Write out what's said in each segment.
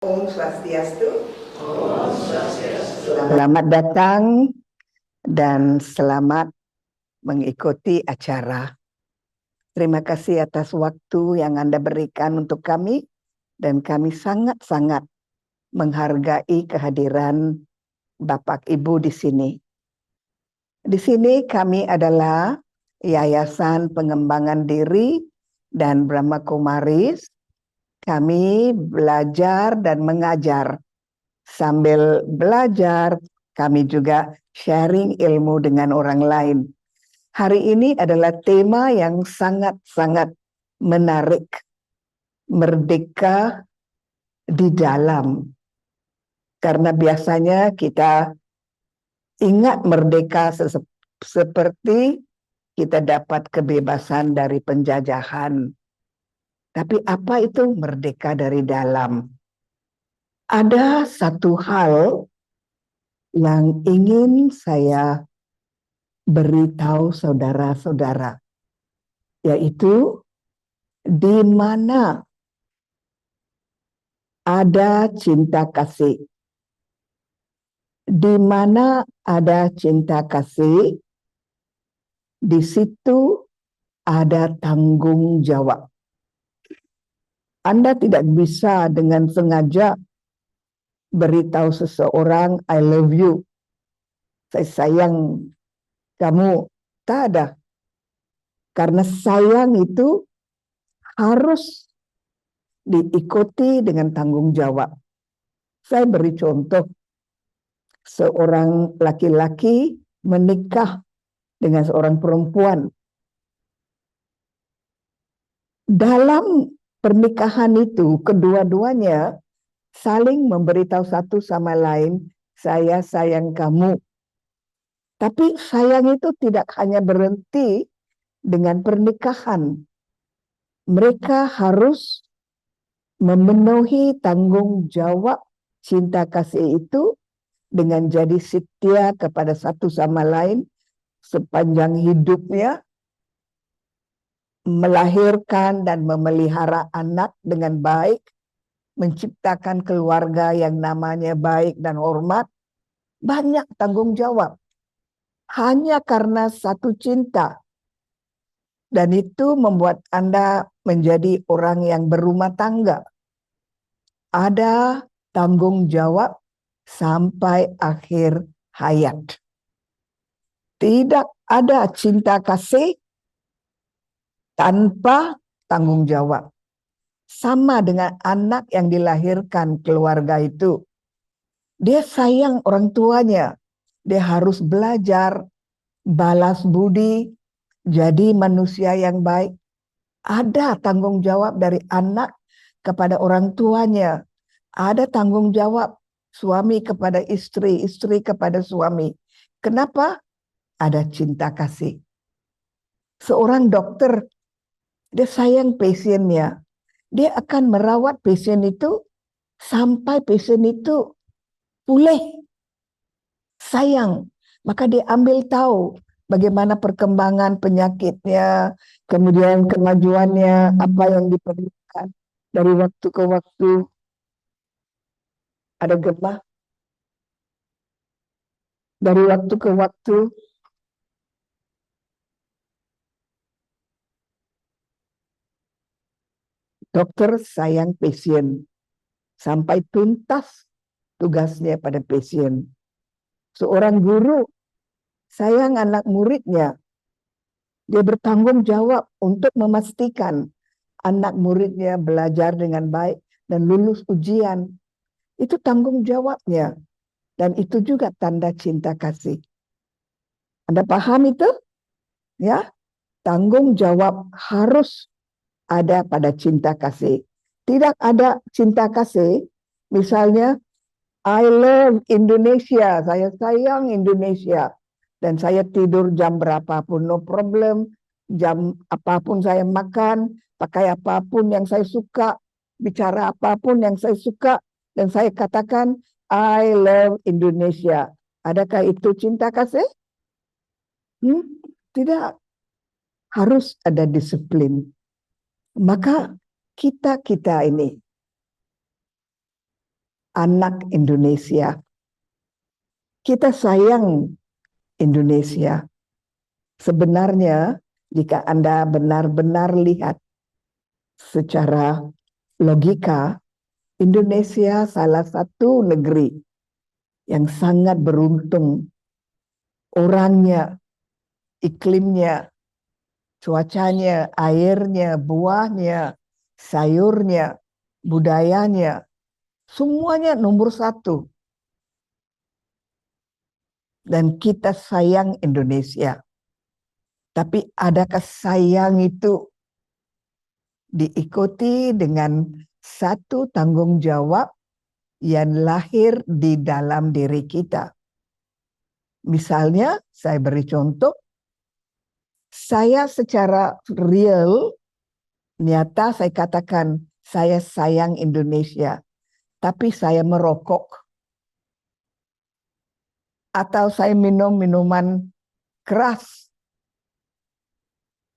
Om Swastiastu. Selamat datang dan selamat mengikuti acara. Terima kasih atas waktu yang Anda berikan untuk kami dan kami sangat-sangat menghargai kehadiran Bapak Ibu di sini. Di sini kami adalah Yayasan Pengembangan Diri dan Brahma Kumaris. Kami belajar dan mengajar. Sambil belajar, kami juga sharing ilmu dengan orang lain. Hari ini adalah tema yang sangat-sangat menarik. Merdeka di dalam. Karena biasanya kita ingat merdeka seperti kita dapat kebebasan dari penjajahan. Tapi apa itu merdeka dari dalam? Ada satu hal yang ingin saya beritahu saudara-saudara, yaitu di mana ada cinta kasih. Di mana ada cinta kasih, di situ ada tanggung jawab. Anda tidak bisa dengan sengaja beritahu seseorang, I love you, saya sayang kamu. Tak ada. Karena sayang itu harus diikuti dengan tanggung jawab. Saya beri contoh, seorang laki-laki menikah dengan seorang perempuan. Dalam pernikahan itu, kedua-duanya saling memberitahu satu sama lain, saya sayang kamu. Tapi sayang itu tidak hanya berhenti dengan pernikahan. Mereka harus memenuhi tanggung jawab cinta kasih itu dengan jadi setia kepada satu sama lain sepanjang hidupnya, melahirkan dan memelihara anak dengan baik, menciptakan keluarga yang namanya baik dan hormat. Banyak tanggung jawab. Hanya karena satu cinta. Dan itu membuat Anda menjadi orang yang berumah tangga. Ada tanggung jawab sampai akhir hayat. Tidak ada cinta kasih tanpa tanggung jawab. Sama dengan anak yang dilahirkan keluarga itu. Dia sayang orang tuanya. Dia harus belajar, balas budi, jadi manusia yang baik. Ada tanggung jawab dari anak kepada orang tuanya. Ada tanggung jawab suami kepada istri, istri kepada suami. Kenapa? Ada cinta kasih. Seorang dokter, dia sayang pasiennya. Dia akan merawat pasien itu sampai pasien itu pulih. Sayang. Maka dia ambil tahu bagaimana perkembangan penyakitnya, kemudian kemajuannya, apa yang diperlukan dari waktu ke waktu. Ada gemah dari waktu ke waktu. Dokter sayang pasien sampai tuntas tugasnya pada pasien. Seorang guru sayang anak muridnya. Dia bertanggung jawab untuk memastikan anak muridnya belajar dengan baik dan lulus ujian. Itu tanggung jawabnya. Dan itu juga tanda cinta kasih. Anda paham itu? Ya, tanggung jawab harus ada pada cinta kasih. Tidak ada cinta kasih, misalnya, I love Indonesia, saya sayang Indonesia. Dan saya tidur jam berapapun, no problem. Jam apapun saya makan, pakai apapun yang saya suka, bicara apapun yang saya suka. Dan saya katakan, I love Indonesia. Adakah itu cinta kasih? Tidak. Harus ada disiplin. Maka kita ini anak Indonesia. Kita sayang Indonesia. Sebenarnya, jika Anda benar-benar lihat secara logika, Indonesia salah satu negeri yang sangat beruntung. Orangnya, iklimnya, cuacanya, airnya, buahnya, sayurnya, budayanya, semuanya nomor satu. Dan kita sayang Indonesia. Tapi adakah sayang itu diikuti dengan satu tanggung jawab yang lahir di dalam diri kita? Misalnya, saya beri contoh, saya secara real, nyata saya katakan, saya sayang Indonesia, tapi saya merokok. Atau saya minum minuman keras.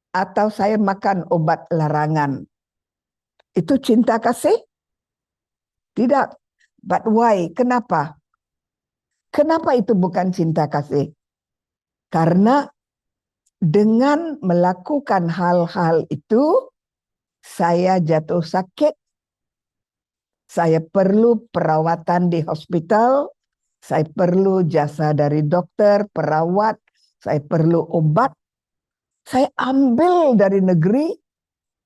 Atau saya makan obat larangan. Itu cinta kasih? Tidak. But why? Kenapa? Kenapa itu bukan cinta kasih? Karena dengan melakukan hal-hal itu, saya jatuh sakit, saya perlu perawatan di hospital, saya perlu jasa dari dokter, perawat, saya perlu obat. Saya ambil dari negeri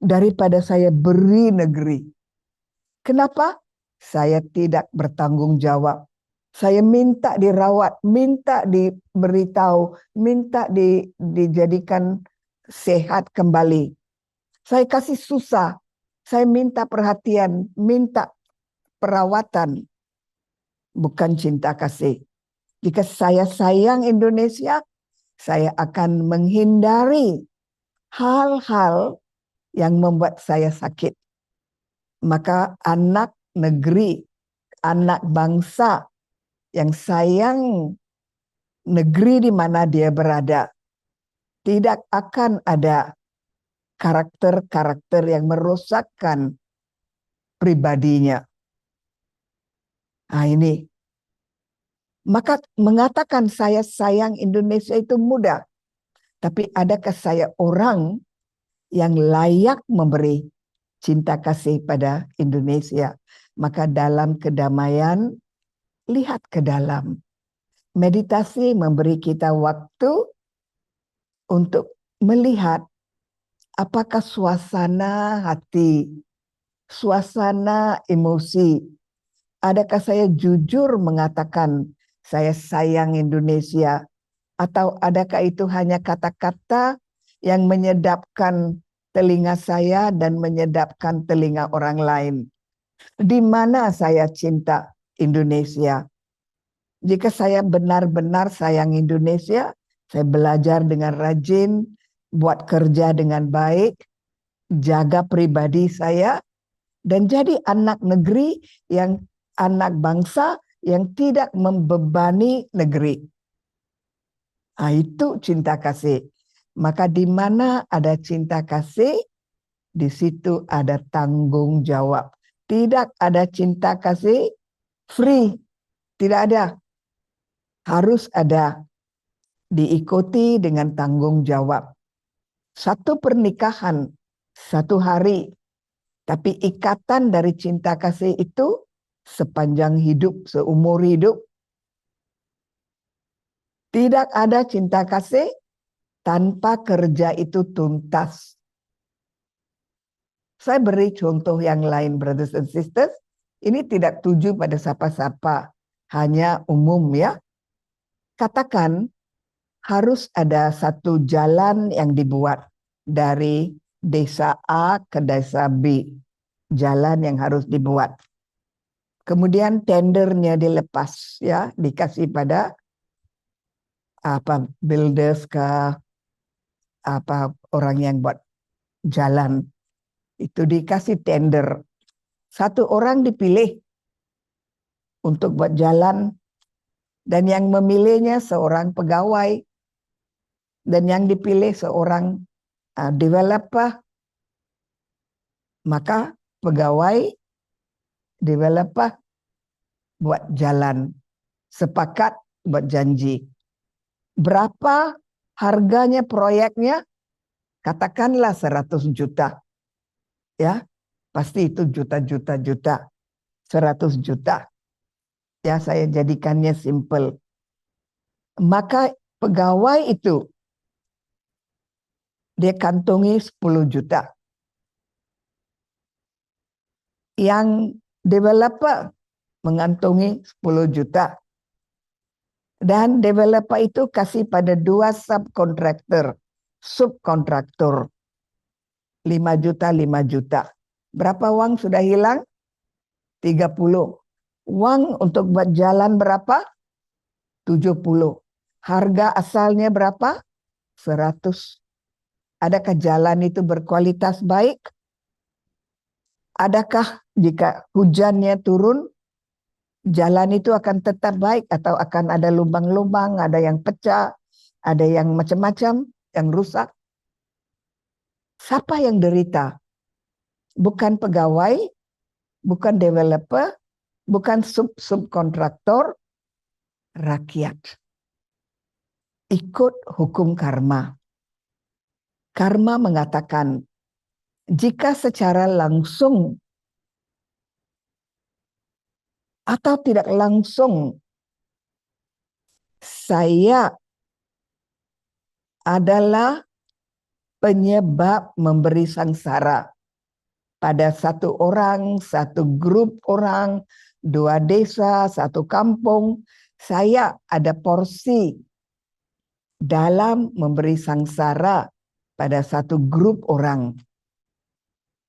daripada saya beri negeri. Kenapa? Saya tidak bertanggung jawab. Saya minta dirawat, minta diberitahu, minta dijadikan sehat kembali. Saya kasih susah, saya minta perhatian, minta perawatan. Bukan cinta kasih. Jika saya sayang Indonesia, saya akan menghindari hal-hal yang membuat saya sakit. Maka anak negeri, anak bangsa yang sayang negeri di mana dia berada, tidak akan ada karakter-karakter yang merosakkan pribadinya. Nah ini. Maka mengatakan saya sayang Indonesia itu mudah. Tapi adakah saya orang yang layak memberi cinta kasih pada Indonesia? Maka dalam kedamaian, lihat ke dalam. Meditasi memberi kita waktu untuk melihat apakah suasana hati, suasana emosi. Adakah saya jujur mengatakan saya sayang Indonesia? Atau adakah itu hanya kata-kata yang menyedapkan telinga saya dan menyedapkan telinga orang lain? Di mana saya cinta Indonesia? Jika saya benar-benar sayang Indonesia, saya belajar dengan rajin, buat kerja dengan baik, jaga pribadi saya, dan jadi anak negeri yang anak bangsa yang tidak membebani negeri. Nah, itu cinta kasih. Maka di mana ada cinta kasih, di situ ada tanggung jawab. Tidak ada cinta kasih free. Tidak ada. Harus ada. Diikuti dengan tanggung jawab. Satu pernikahan, satu hari. Tapi ikatan dari cinta kasih itu sepanjang hidup, seumur hidup. Tidak ada cinta kasih tanpa kerja itu tuntas. Saya beri contoh yang lain, brothers and sisters. Ini tidak tuju pada siapa-siapa, hanya umum ya. Katakan harus ada satu jalan yang dibuat dari desa A ke desa B. Jalan yang harus dibuat. Kemudian tendernya dilepas ya, dikasih pada apa builders ke apa orang yang buat jalan. Itu dikasih tender. Satu orang dipilih untuk buat jalan dan yang memilihnya seorang pegawai dan yang dipilih seorang developer. Maka pegawai, developer buat jalan, sepakat buat janji. Berapa harganya proyeknya? Katakanlah 100 juta. Ya, pasti itu juta-juta-juta. 100 juta. Ya, saya jadikannya simple. Maka pegawai itu dia kantongi 10 juta. Yang developer mengantongi 10 juta. Dan developer itu kasih pada 2 subkontraktor 5 juta, 5 juta. Berapa uang sudah hilang? 30. Uang untuk buat jalan berapa? 70. Harga asalnya berapa? 100. Adakah jalan itu berkualitas baik? Adakah jika hujannya turun, jalan itu akan tetap baik atau akan ada lubang-lubang, ada yang pecah, ada yang macam-macam, yang rusak? Siapa yang derita? Bukan pegawai, bukan developer, bukan subkontraktor, rakyat. Ikut hukum karma. Karma mengatakan, jika secara langsung atau tidak langsung saya adalah penyebab memberi sengsara pada satu orang, satu grup orang, 2 desa, 1 kampung, saya ada porsi dalam memberi sengsara pada satu grup orang.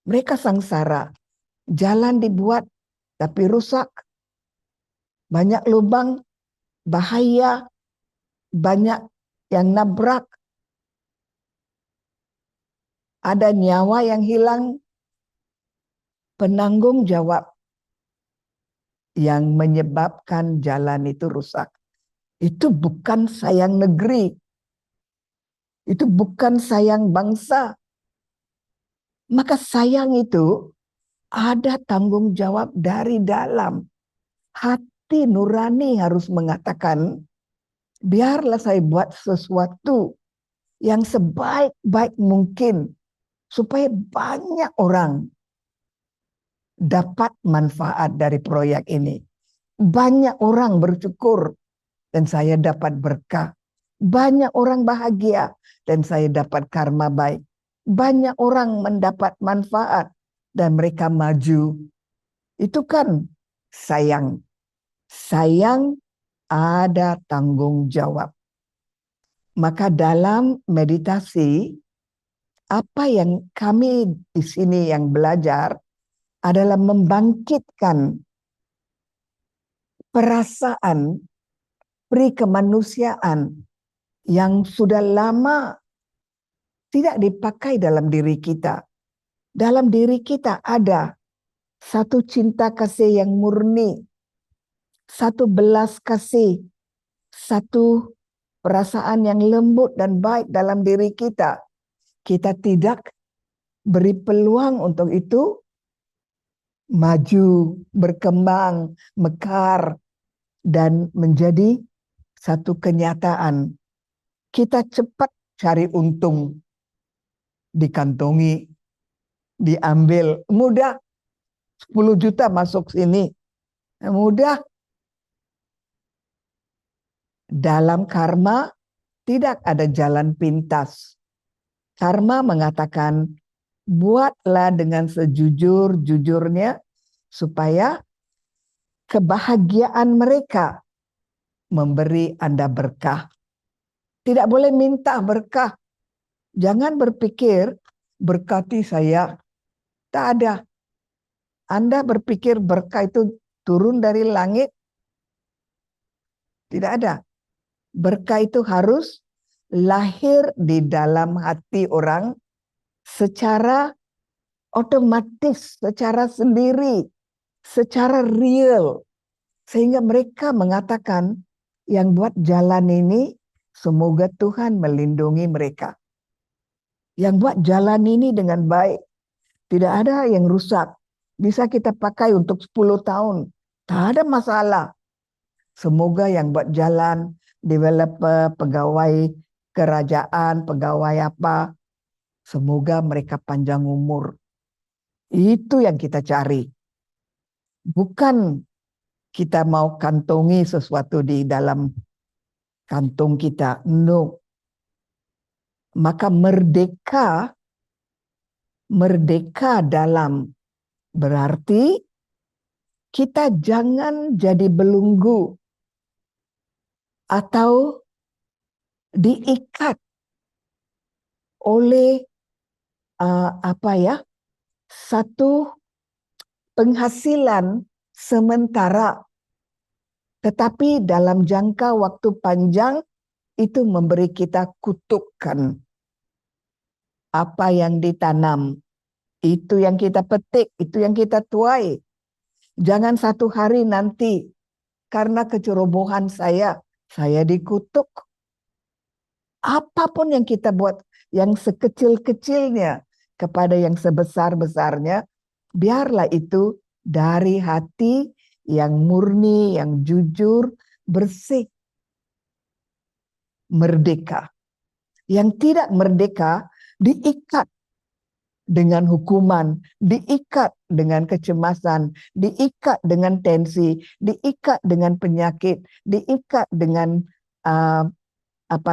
Mereka sengsara, jalan dibuat tapi rusak, banyak lubang, bahaya, banyak yang nabrak, ada nyawa yang hilang. Penanggung jawab yang menyebabkan jalan itu rusak. Itu bukan sayang negeri. Itu bukan sayang bangsa. Maka sayang itu ada tanggung jawab dari dalam. Hati nurani harus mengatakan, biarlah saya buat sesuatu yang sebaik-baik mungkin supaya banyak orang dapat manfaat dari proyek ini. Banyak orang bersyukur dan saya dapat berkah. Banyak orang bahagia dan saya dapat karma baik. Banyak orang mendapat manfaat dan mereka maju. Itu kan sayang. Sayang ada tanggung jawab. Maka dalam meditasi, apa yang kami di sini yang belajar adalah membangkitkan perasaan pri kemanusiaan yang sudah lama tidak dipakai dalam diri kita. Dalam diri kita ada satu cinta kasih yang murni, satu belas kasih, satu perasaan yang lembut dan baik dalam diri kita. Kita tidak beri peluang untuk itu maju, berkembang, mekar, dan menjadi satu kenyataan. Kita cepat cari untung, dikantongi, diambil, mudah. 10 juta masuk sini, mudah. Dalam karma tidak ada jalan pintas. Karma mengatakan, buatlah dengan sejujur-jujurnya supaya kebahagiaan mereka memberi Anda berkah. Tidak boleh minta berkah. Jangan berpikir berkati saya. Tak ada. Anda berpikir berkah itu turun dari langit. Tidak ada. Berkah itu harus lahir di dalam hati orang secara otomatis, secara sendiri, secara real. Sehingga mereka mengatakan, yang buat jalan ini, semoga Tuhan melindungi mereka. Yang buat jalan ini dengan baik. Tidak ada yang rusak. Bisa kita pakai untuk 10 tahun. Tak ada masalah. Semoga yang buat jalan, developer, pegawai kerajaan, pegawai apa, semoga mereka panjang umur. Itu yang kita cari. Bukan kita mau kantongi sesuatu di dalam kantong kita. No. Maka merdeka dalam berarti kita jangan jadi belenggu atau diikat oleh satu penghasilan sementara, tetapi dalam jangka waktu panjang itu memberi kita kutukan. Apa yang ditanam, itu yang kita petik, itu yang kita tuai. Jangan satu hari nanti karena kecerobohan saya dikutuk. Apapun yang kita buat, yang sekecil-kecilnya kepada yang sebesar-besarnya, biarlah itu dari hati yang murni, yang jujur, bersih, merdeka. Yang tidak merdeka diikat dengan hukuman, diikat dengan kecemasan, diikat dengan tensi, diikat dengan penyakit, diikat dengan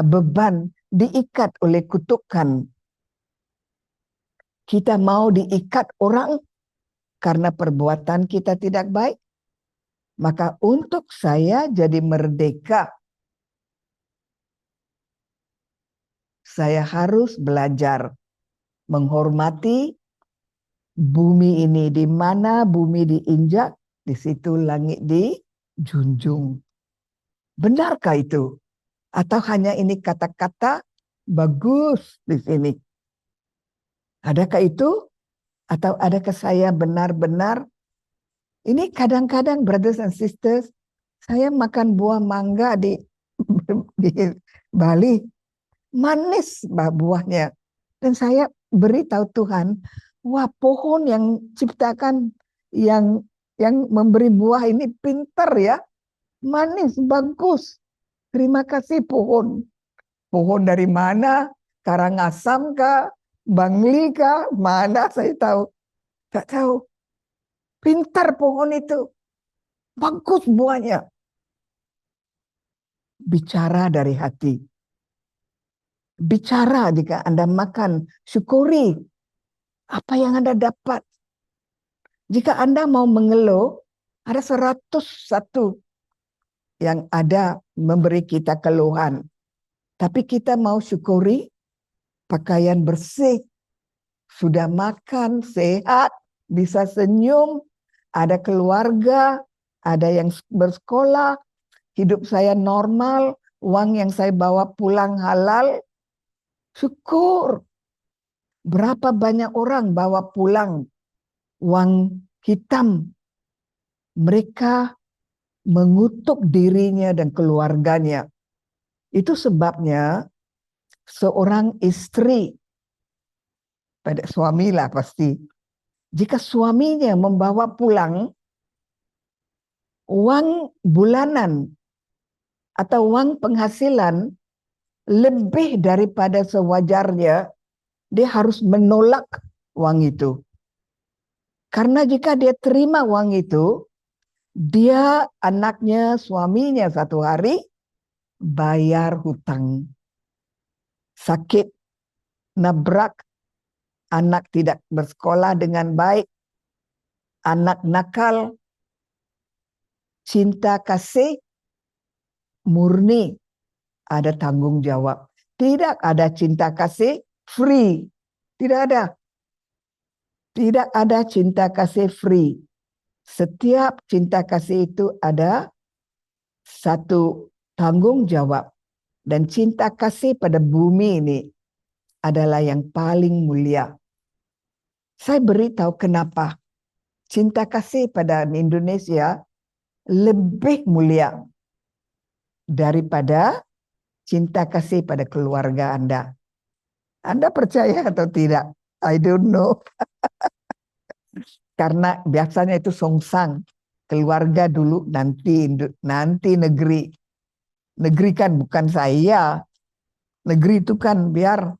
beban, diikat oleh kutukan. Kita mau diikat orang karena perbuatan kita tidak baik. Maka untuk saya jadi merdeka, saya harus belajar menghormati bumi ini. Di mana bumi diinjak, di situ langit dijunjung. Benarkah itu? Atau hanya ini kata-kata bagus di sini? Adakah itu? Atau adakah saya benar-benar? Ini kadang-kadang brothers and sisters, saya makan buah mangga di Bali, manis buahnya. Dan saya beritahu Tuhan, wah pohon yang ciptakan, yang memberi buah ini pintar ya, manis, bagus. Terima kasih pohon. Pohon dari mana? Karangasem kah? Bangli kah? Mana saya tahu. Tak tahu. Pintar pohon itu. Bagus buahnya. Bicara dari hati. Bicara jika Anda makan, syukuri apa yang Anda dapat. Jika Anda mau mengeluh, ada 101 yang ada memberi kita keluhan. Tapi kita mau syukuri pakaian bersih, sudah makan, sehat, bisa senyum, ada keluarga, ada yang bersekolah, hidup saya normal, uang yang saya bawa pulang halal, syukur. Berapa banyak orang bawa pulang uang hitam. Mereka mengutuk dirinya dan keluarganya. Itu sebabnya seorang istri, pada suamilah pasti, jika suaminya membawa pulang uang bulanan atau uang penghasilan lebih daripada sewajarnya, dia harus menolak uang itu. Karena jika dia terima uang itu, dia, anaknya, suaminya satu hari bayar hutang. Sakit, nabrak, anak tidak bersekolah dengan baik, anak nakal, cinta kasih murni, ada tanggung jawab. Tidak ada cinta kasih free. Tidak ada. Tidak ada cinta kasih free. Setiap cinta kasih itu ada satu tanggung jawab. Dan cinta kasih pada bumi ini adalah yang paling mulia. Saya beritahu kenapa cinta kasih pada Indonesia lebih mulia daripada cinta kasih pada keluarga Anda. Anda percaya atau tidak? I don't know. Karena biasanya itu songsang. keluarga dulu, nanti negeri. Negeri kan bukan saya. Negeri itu kan biar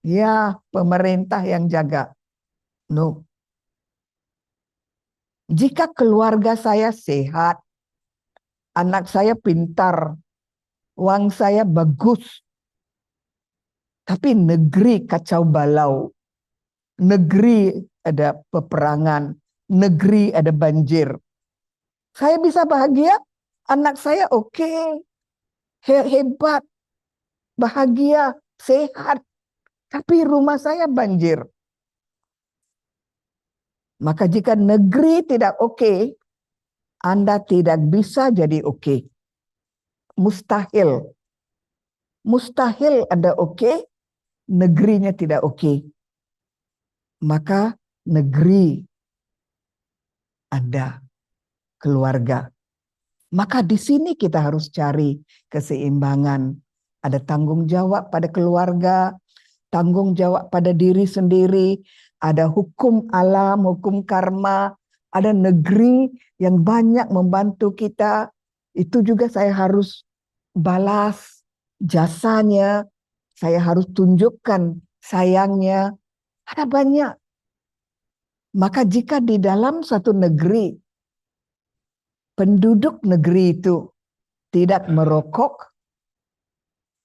ya pemerintah yang jaga. No. Jika keluarga saya sehat, anak saya pintar, uang saya bagus, tapi negeri kacau balau, negeri ada peperangan, negeri ada banjir. Saya bisa bahagia, anak saya oke, hebat, bahagia, sehat, tapi rumah saya banjir. Maka jika negeri tidak oke, Anda tidak bisa jadi oke. Mustahil. Mustahil Anda oke, negerinya tidak oke. Maka negeri Anda, keluarga. Maka di sini kita harus cari keseimbangan. Ada tanggung jawab pada keluarga, tanggung jawab pada diri sendiri, ada hukum alam, hukum karma, ada negeri yang banyak membantu kita. Itu juga saya harus balas jasanya, saya harus tunjukkan sayangnya. Ada banyak. Maka jika di dalam satu negeri, penduduk negeri itu tidak merokok,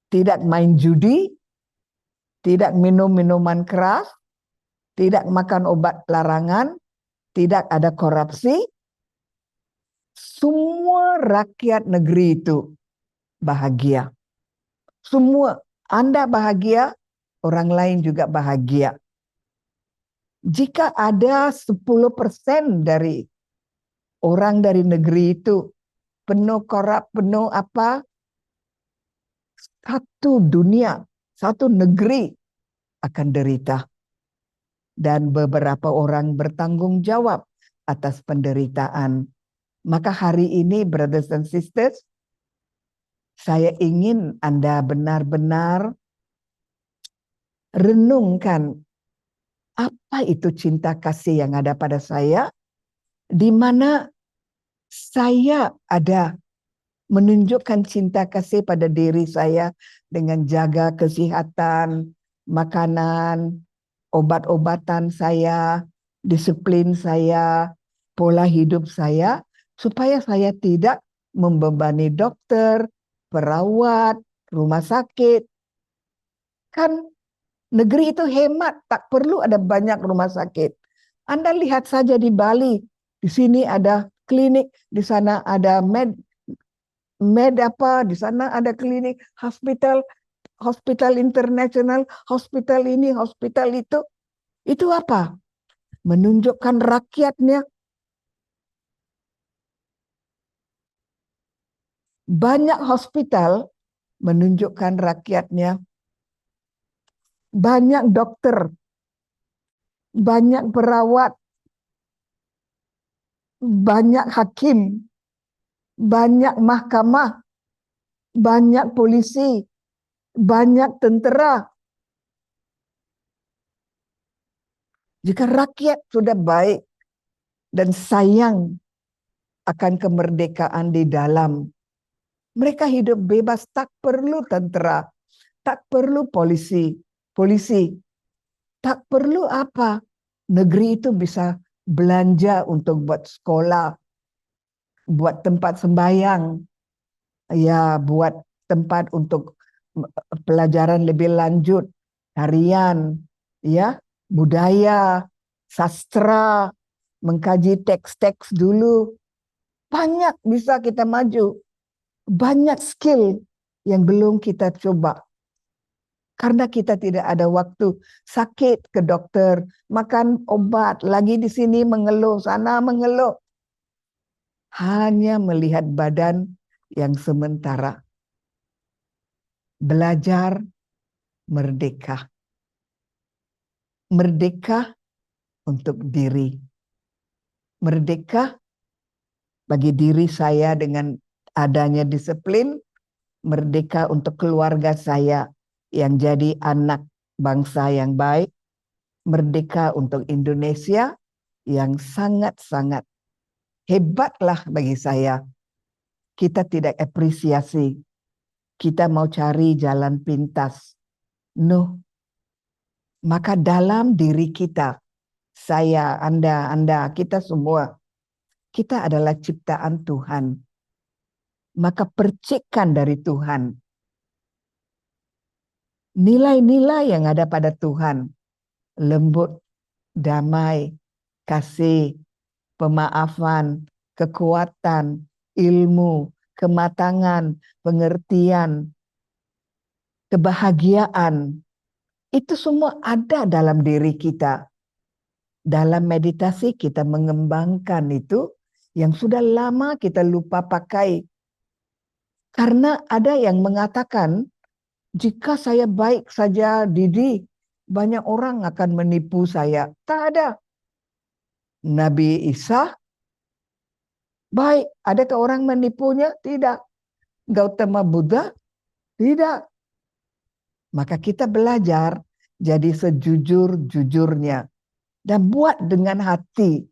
tidak main judi, tidak minum minuman keras, tidak makan obat larangan, tidak ada korupsi, semua rakyat negeri itu bahagia. Semua, Anda bahagia, orang lain juga bahagia. Jika ada 10% dari orang dari negeri itu penuh korup, penuh apa, satu dunia, satu negeri akan derita. Dan beberapa orang bertanggung jawab atas penderitaan. Maka hari ini, brothers and sisters, saya ingin Anda benar-benar renungkan apa itu cinta kasih yang ada pada saya, di mana saya ada menunjukkan cinta kasih pada diri saya dengan jaga kesehatan, makanan, obat-obatan saya, disiplin saya, pola hidup saya, supaya saya tidak membebani dokter, perawat, rumah sakit. Kan negeri itu hemat, tak perlu ada banyak rumah sakit. Anda lihat saja di Bali, di sini ada klinik, di sana ada med apa, di sana ada klinik, hospital internasional, hospital ini, hospital itu. Itu apa? Menunjukkan rakyatnya. Banyak hospital menunjukkan rakyatnya. Banyak dokter, banyak perawat, banyak hakim, banyak mahkamah, banyak polisi, banyak tentera. Jika rakyat sudah baik dan sayang akan kemerdekaan di dalam, mereka hidup bebas, tak perlu tentera, tak perlu polisi, tak perlu apa. Negeri itu bisa belanja untuk buat sekolah, buat tempat sembahyang, ya buat tempat untuk pelajaran lebih lanjut, tarian, ya, budaya, sastra, mengkaji teks-teks dulu. Banyak bisa kita maju. Banyak skill yang belum kita coba. Karena kita tidak ada waktu, sakit ke dokter, makan obat, lagi di sini mengeluh, sana mengeluh. Hanya melihat badan yang sementara. Belajar merdeka. Merdeka untuk diri. Merdeka bagi diri saya dengan adanya disiplin. Merdeka untuk keluarga saya yang jadi anak bangsa yang baik. Merdeka untuk Indonesia yang sangat-sangat Hebatlah bagi saya. Kita tidak apresiasi. Kita mau cari jalan pintas. No. Maka dalam diri kita, saya, Anda, kita semua, kita adalah ciptaan Tuhan. Maka percikan dari Tuhan. Nilai-nilai yang ada pada Tuhan. Lembut, damai, kasih, pemaafan, kekuatan, ilmu, kematangan, pengertian, kebahagiaan. Itu semua ada dalam diri kita. Dalam meditasi kita mengembangkan itu yang sudah lama kita lupa pakai. Karena ada yang mengatakan, jika saya baik saja, Didi, banyak orang akan menipu saya. Tak ada. Nabi Isa baik. Adakah orang menipunya? Tidak. Gautama Buddha? Tidak. Maka kita belajar jadi sejujur-jujurnya. Dan buat dengan hati.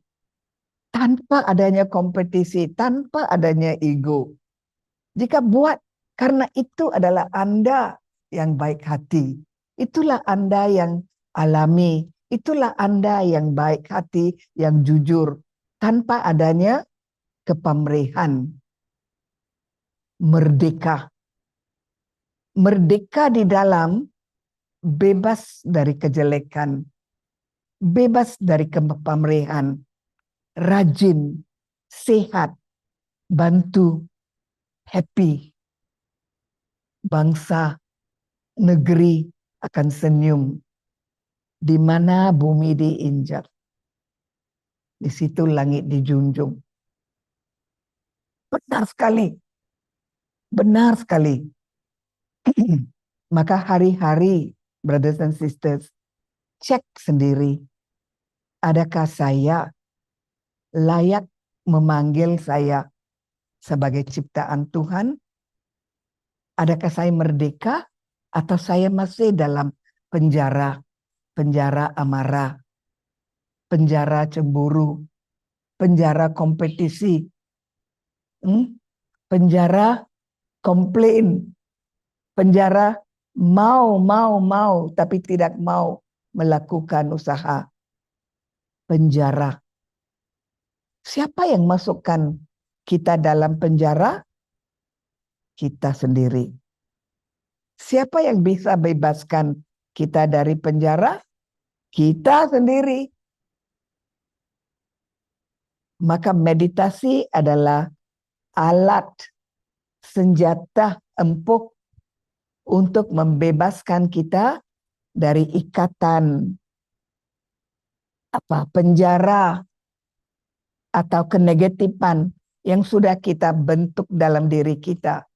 Tanpa adanya kompetisi, tanpa adanya ego. Jika buat, karena itu adalah Anda yang baik hati. Itulah Anda yang alami. Itulah Anda yang baik hati, yang jujur. Tanpa adanya kepamrihan. Merdeka. Merdeka di dalam bebas dari kejelekan. Bebas dari kepamrihan. Rajin, sehat, bantu, happy. Bangsa, negeri akan senyum. Di mana bumi diinjak, di situ langit dijunjung. Benar sekali. Benar sekali. Maka hari-hari, brothers and sisters, cek sendiri. Adakah saya layak memanggil saya sebagai ciptaan Tuhan? Adakah saya merdeka atau saya masih dalam penjara? Penjara amarah, penjara cemburu, penjara kompetisi, penjara komplain, penjara mau tapi tidak mau melakukan usaha. Penjara. Siapa yang masukkan kita dalam penjara? Kita sendiri. Siapa yang bisa bebaskan kita dari penjara? Kita sendiri. Maka meditasi adalah alat, senjata empuk untuk membebaskan kita dari ikatan penjara atau kenegatifan yang sudah kita bentuk dalam diri kita.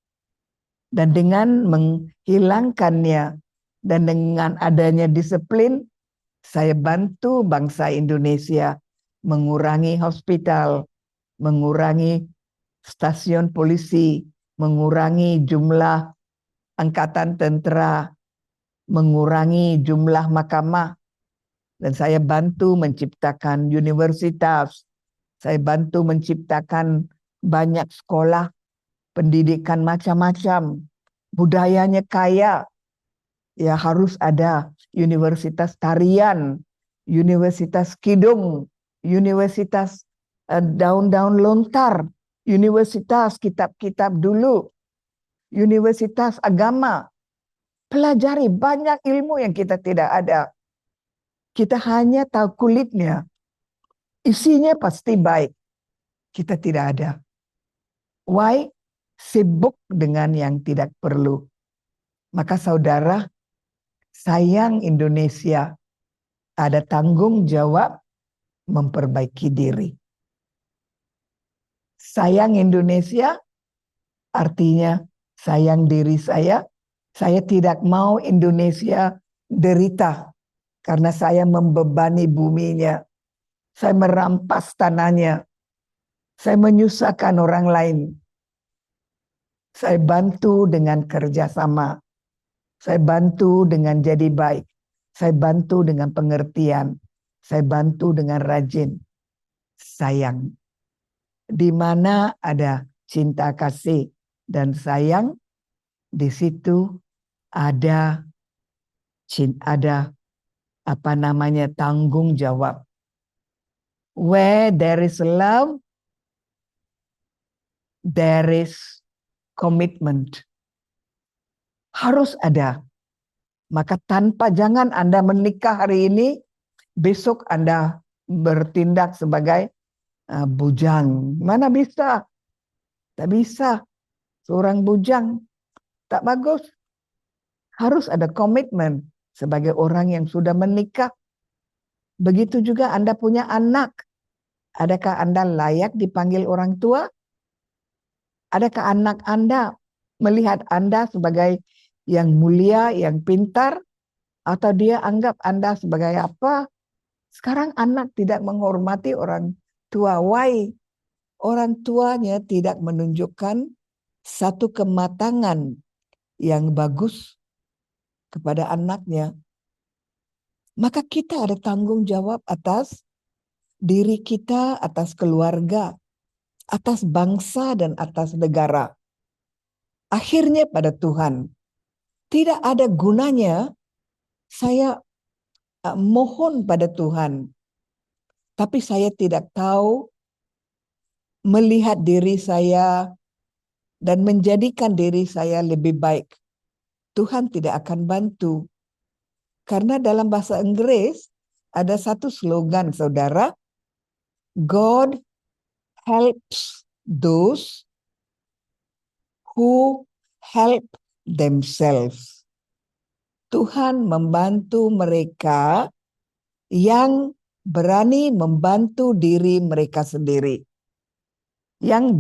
Dan dengan menghilangkannya dan dengan adanya disiplin, saya bantu bangsa Indonesia mengurangi hospital, mengurangi stasiun polisi, mengurangi jumlah angkatan tentara, mengurangi jumlah mahkamah. Dan saya bantu menciptakan universitas. Saya bantu menciptakan banyak sekolah, pendidikan macam-macam. Budayanya kaya. Ya harus ada universitas tarian, universitas kidung, universitas daun-daun lontar, universitas kitab-kitab dulu, universitas agama. Pelajari banyak ilmu yang kita tidak ada. Kita hanya tahu kulitnya. Isinya pasti baik. Kita tidak ada. Why? Sibuk dengan yang tidak perlu. Maka saudara, sayang Indonesia, ada tanggung jawab memperbaiki diri. Sayang Indonesia artinya sayang diri saya. Saya tidak mau Indonesia derita karena saya membebani buminya. Saya merampas tanahnya. Saya menyusahkan orang lain. Saya bantu dengan kerjasama. Saya bantu dengan jadi baik. Saya bantu dengan pengertian. Saya bantu dengan rajin. Sayang. Di mana ada cinta kasih dan sayang, di situ ada tanggung jawab. Where there is love, there is commitment. Harus ada. Maka jangan Anda menikah hari ini, besok Anda bertindak sebagai bujang. Mana bisa? Tak bisa. Seorang bujang tak bagus. Harus ada komitmen sebagai orang yang sudah menikah. Begitu juga Anda punya anak. Adakah Anda layak dipanggil orang tua? Adakah anak Anda melihat Anda sebagai yang mulia, yang pintar? Atau dia anggap Anda sebagai apa? Sekarang anak tidak menghormati orang tua. Why? Orang tuanya tidak menunjukkan satu kematangan yang bagus kepada anaknya. Maka kita ada tanggung jawab atas diri kita, atas keluarga, atas bangsa, dan atas negara. Akhirnya pada Tuhan. Tidak ada gunanya saya mohon pada Tuhan, tapi saya tidak tahu melihat diri saya dan menjadikan diri saya lebih baik. Tuhan tidak akan bantu. Karena dalam bahasa Inggris ada satu slogan, saudara. God helps those who help themselves. Tuhan membantu mereka yang berani membantu diri mereka sendiri. Yang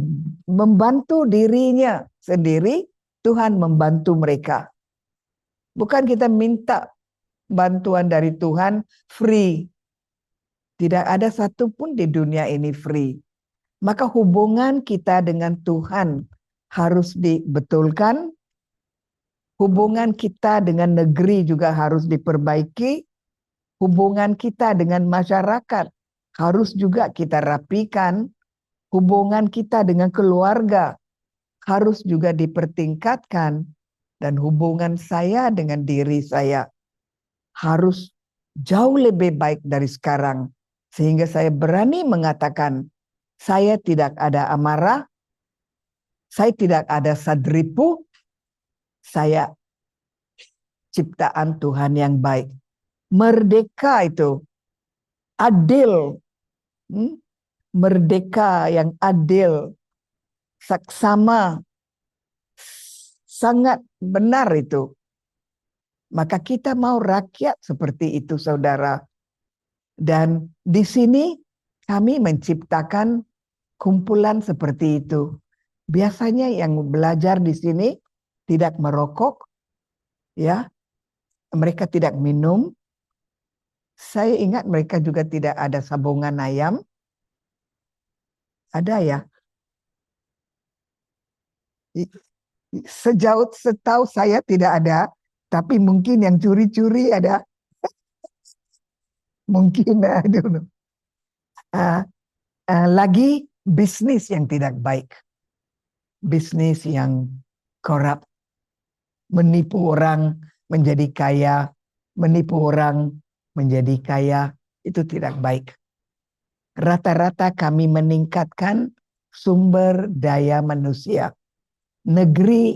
membantu dirinya sendiri, Tuhan membantu mereka. Bukan kita minta bantuan dari Tuhan free. Tidak ada satupun di dunia ini free. Maka hubungan kita dengan Tuhan harus dibetulkan. Hubungan kita dengan negeri juga harus diperbaiki. Hubungan kita dengan masyarakat harus juga kita rapikan. Hubungan kita dengan keluarga harus juga dipertingkatkan. Dan hubungan saya dengan diri saya harus jauh lebih baik dari sekarang. Sehingga saya berani mengatakan, saya tidak ada amarah, saya tidak ada sadripu, saya ciptaan Tuhan yang baik. Merdeka itu adil. Merdeka yang adil, saksama, sangat benar itu. Maka kita mau rakyat seperti itu, saudara. Dan di sini kami menciptakan kumpulan seperti itu. Biasanya yang belajar di sini tidak merokok, ya, mereka tidak minum. Saya ingat mereka juga tidak ada sabungan ayam. Ada ya? Setahu saya tidak ada, tapi mungkin yang curi-curi ada. Mungkin, I don't know. Lagi bisnis yang tidak baik. Bisnis yang korup. Menipu orang menjadi kaya. Menipu orang menjadi kaya. Itu tidak baik. Rata-rata kami meningkatkan sumber daya manusia. Negeri,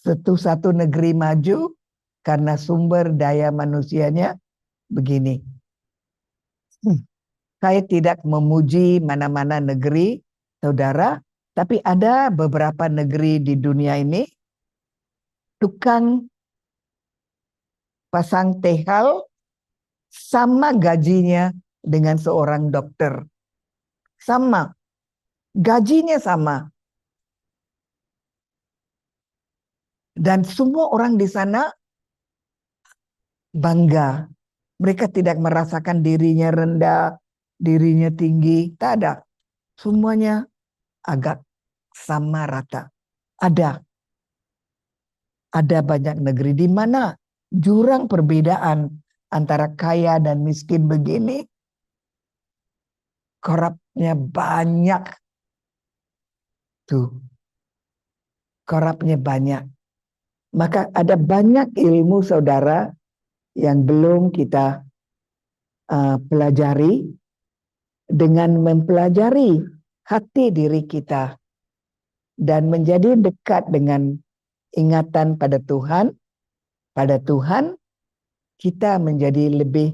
satu negeri maju karena sumber daya manusianya begini. Saya tidak memuji mana-mana negeri, saudara, tapi ada beberapa negeri di dunia ini, tukang pasang tehal sama gajinya dengan seorang dokter. Sama. Gajinya sama. Dan semua orang di sana bangga. Mereka tidak merasakan dirinya rendah, dirinya tinggi. Tak ada. Semuanya agak sama rata. Ada banyak negeri di mana jurang perbedaan antara kaya dan miskin begini, korupnya banyak. Tuh, korupnya banyak. Maka ada banyak ilmu saudara yang belum kita pelajari. Dengan mempelajari hati diri kita dan menjadi dekat dengan ingatan pada Tuhan, kita menjadi lebih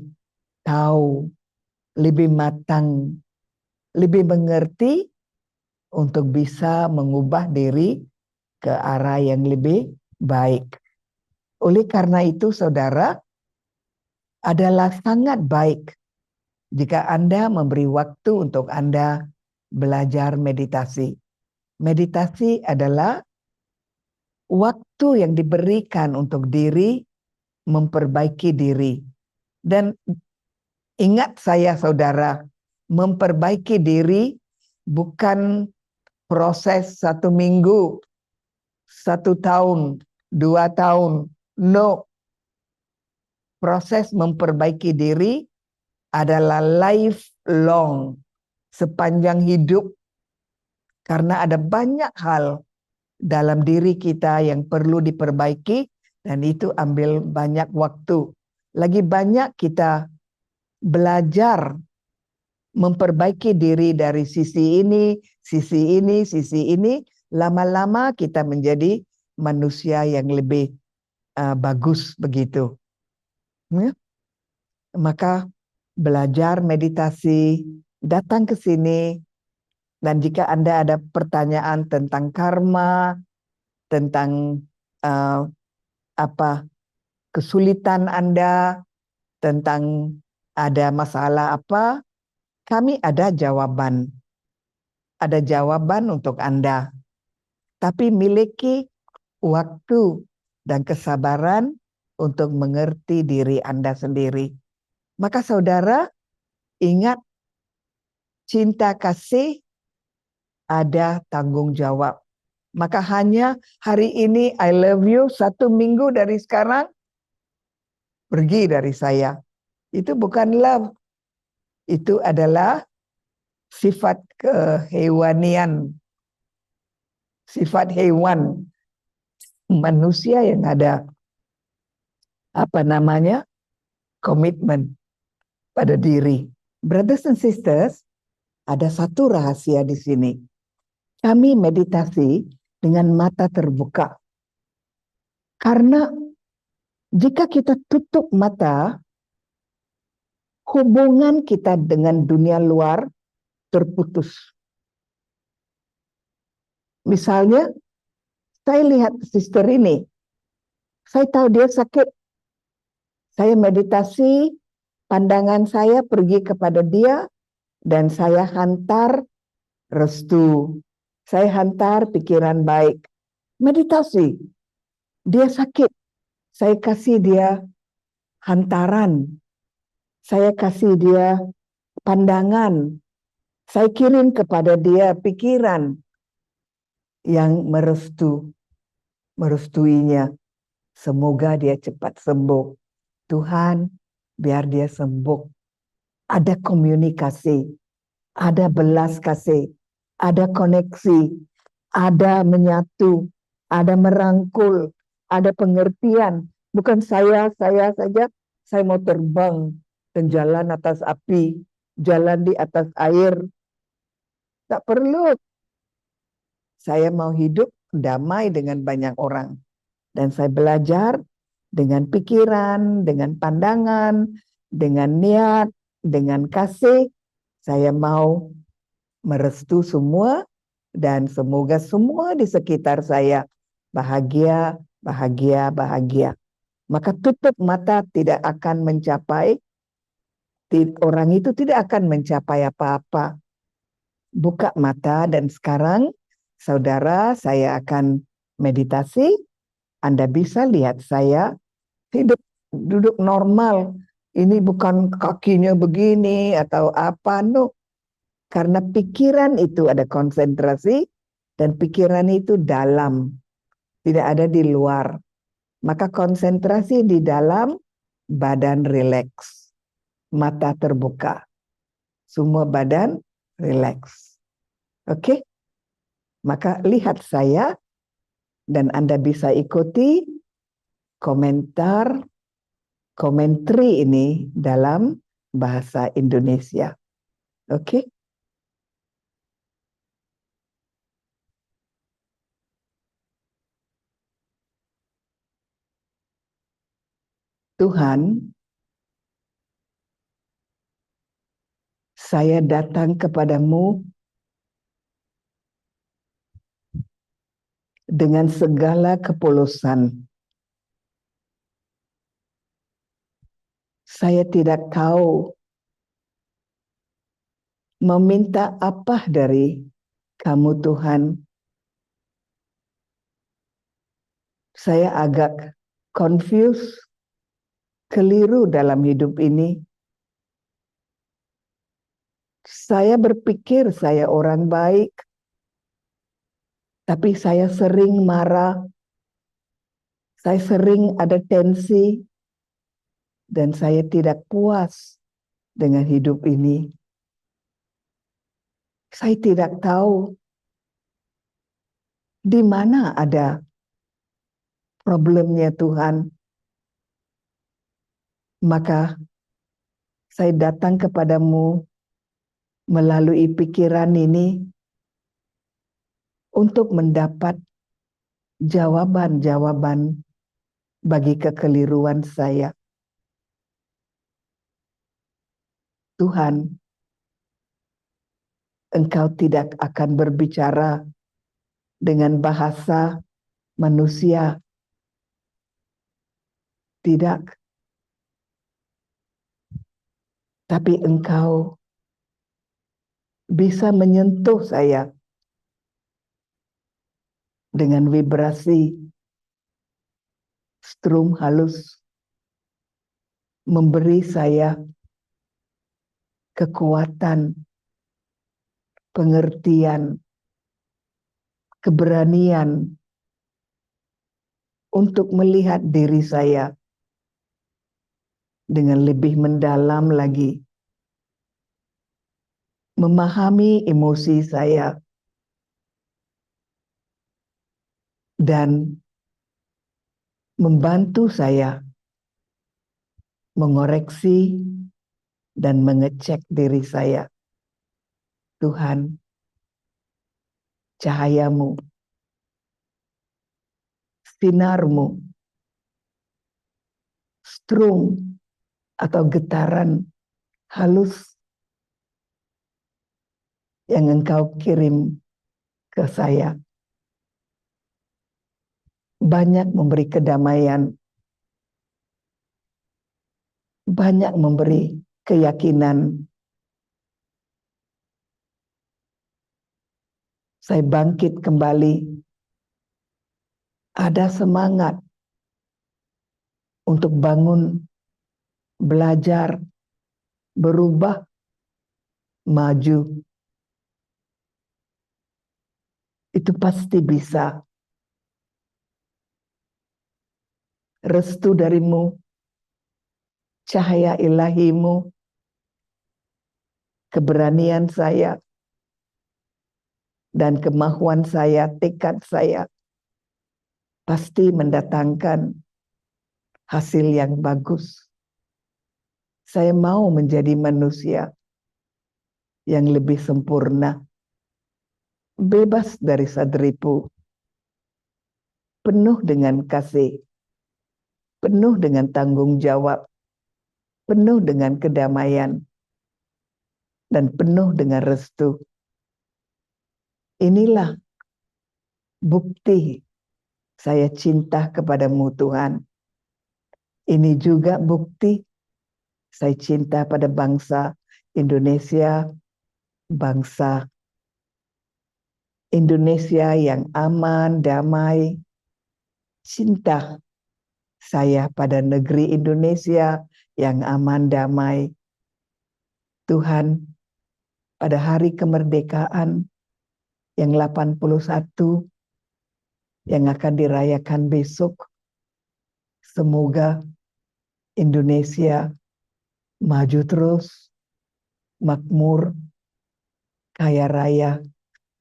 tahu, lebih matang, lebih mengerti untuk bisa mengubah diri ke arah yang lebih baik. Oleh karena itu, saudara, adalah sangat baik jika Anda memberi waktu untuk Anda belajar meditasi. Meditasi adalah waktu yang diberikan untuk diri memperbaiki diri. Dan ingat saya saudara, memperbaiki diri bukan proses 1 minggu, 1 tahun, 2 tahun. No, proses memperbaiki diri adalah lifelong, sepanjang hidup. Karena ada banyak hal dalam diri kita yang perlu diperbaiki dan itu ambil banyak waktu. Lagi banyak kita belajar memperbaiki diri dari sisi ini, sisi ini, sisi ini. Lama-lama kita menjadi manusia yang lebih bagus begitu. Ya? Maka belajar meditasi, datang ke sini. Dan jika Anda ada pertanyaan tentang karma, tentang kesulitan Anda, tentang ada masalah apa, kami ada jawaban. Ada jawaban untuk Anda. Tapi miliki waktu dan kesabaran untuk mengerti diri Anda sendiri. Maka saudara, ingat cinta kasih ada tanggung jawab. Maka hanya hari ini I love you, 1 minggu dari sekarang pergi dari saya. Itu bukan love. Itu adalah sifat kehewanian. Sifat hewan. Manusia yang ada komitmen pada diri. Brothers and sisters, ada satu rahasia di sini. Kami meditasi dengan mata terbuka. Karena jika kita tutup mata, hubungan kita dengan dunia luar terputus. Misalnya, saya lihat sister ini, saya tahu dia sakit. Saya meditasi, pandangan saya pergi kepada dia, dan saya hantar restu. Saya hantar pikiran baik. Meditasi. Dia sakit. Saya kasih dia hantaran. Saya kasih dia pandangan. Saya kirim kepada dia pikiran yang merestuinya. Semoga dia cepat sembuh. Tuhan, biar dia sembuh. Ada komunikasi, ada belas kasih, ada koneksi, ada menyatu, ada merangkul, ada pengertian. Bukan saya saja, saya mau terbang dan jalan atas api, jalan di atas air. Tak perlu. Saya mau hidup damai dengan banyak orang. Dan saya belajar dengan pikiran, dengan pandangan, dengan niat, dengan kasih. Saya mau merestu semua dan semoga semua di sekitar saya bahagia, bahagia, bahagia. Maka tutup mata tidak akan mencapai, orang itu tidak akan mencapai apa-apa. Buka mata dan sekarang saudara, saya akan meditasi. Anda bisa lihat saya duduk normal. Ini bukan kakinya begini atau apa, no. Karena pikiran itu ada konsentrasi dan pikiran itu dalam, tidak ada di luar. Maka konsentrasi di dalam, badan rileks, mata terbuka, semua badan rileks. Oke? Maka lihat saya dan Anda bisa ikuti komentari ini dalam bahasa Indonesia. Oke? Tuhan, saya datang kepadamu dengan segala kepolosan. Saya tidak tahu meminta apa dari kamu, Tuhan. Saya agak confused, keliru dalam hidup ini. Saya berpikir saya orang baik, tapi saya sering marah, saya sering ada tensi, dan saya tidak puas dengan hidup ini. Saya tidak tahu di mana ada problemnya Tuhan. Maka saya datang kepadamu melalui pikiran ini untuk mendapat jawaban-jawaban bagi kekeliruan saya. Tuhan, Engkau tidak akan berbicara dengan bahasa manusia. Tidak. Tapi Engkau bisa menyentuh saya dengan vibrasi strum halus, memberi saya kekuatan, pengertian, keberanian untuk melihat diri saya dengan lebih mendalam lagi, memahami emosi saya, dan membantu saya mengoreksi dan mengecek diri saya. Tuhan, cahayamu, sinarmu, strum atau getaran halus yang Engkau kirim ke saya banyak memberi kedamaian, banyak memberi keyakinan. Saya bangkit kembali, ada semangat untuk bangun, belajar, berubah, maju. Itu pasti bisa. Restu darimu, cahaya ilahimu, keberanian saya, dan kemauan saya, tekad saya, pasti mendatangkan hasil yang bagus. Saya mau menjadi manusia yang lebih sempurna, bebas dari sadripu, penuh dengan kasih, penuh dengan tanggung jawab, penuh dengan kedamaian, dan penuh dengan restu. Inilah bukti saya cinta kepadamu, Tuhan. Ini juga bukti saya cinta pada bangsa Indonesia, bangsa Indonesia yang aman, damai. Cinta saya pada negeri Indonesia yang aman, damai. Tuhan, pada hari kemerdekaan yang 81 yang akan dirayakan besok, semoga Indonesia maju terus, makmur, kaya raya,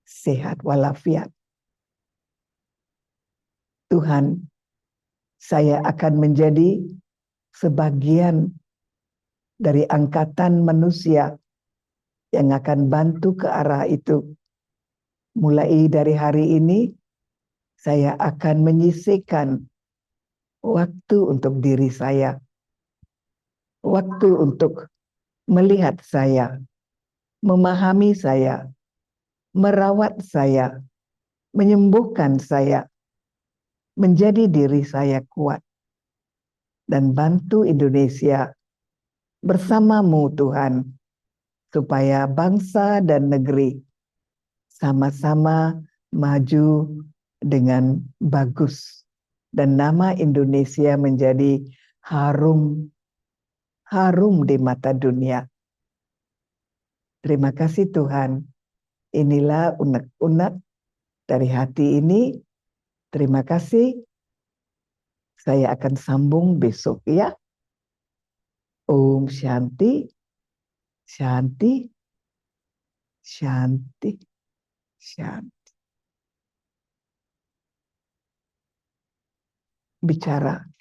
sehat walafiat. Tuhan, saya akan menjadi sebagian dari angkatan manusia yang akan bantu ke arah itu. Mulai dari hari ini, saya akan menyisihkan waktu untuk diri saya, waktu untuk melihat saya, memahami saya, merawat saya, menyembuhkan saya, menjadi diri saya kuat, dan bantu Indonesia bersamamu Tuhan, supaya bangsa dan negeri sama-sama maju dengan bagus. Dan nama Indonesia menjadi harum di mata dunia. Terima kasih Tuhan. Inilah unek-unek dari hati ini. Terima kasih. Saya akan sambung besok ya. Om Shanti, Shanti, Shanti, Shanti. Bicara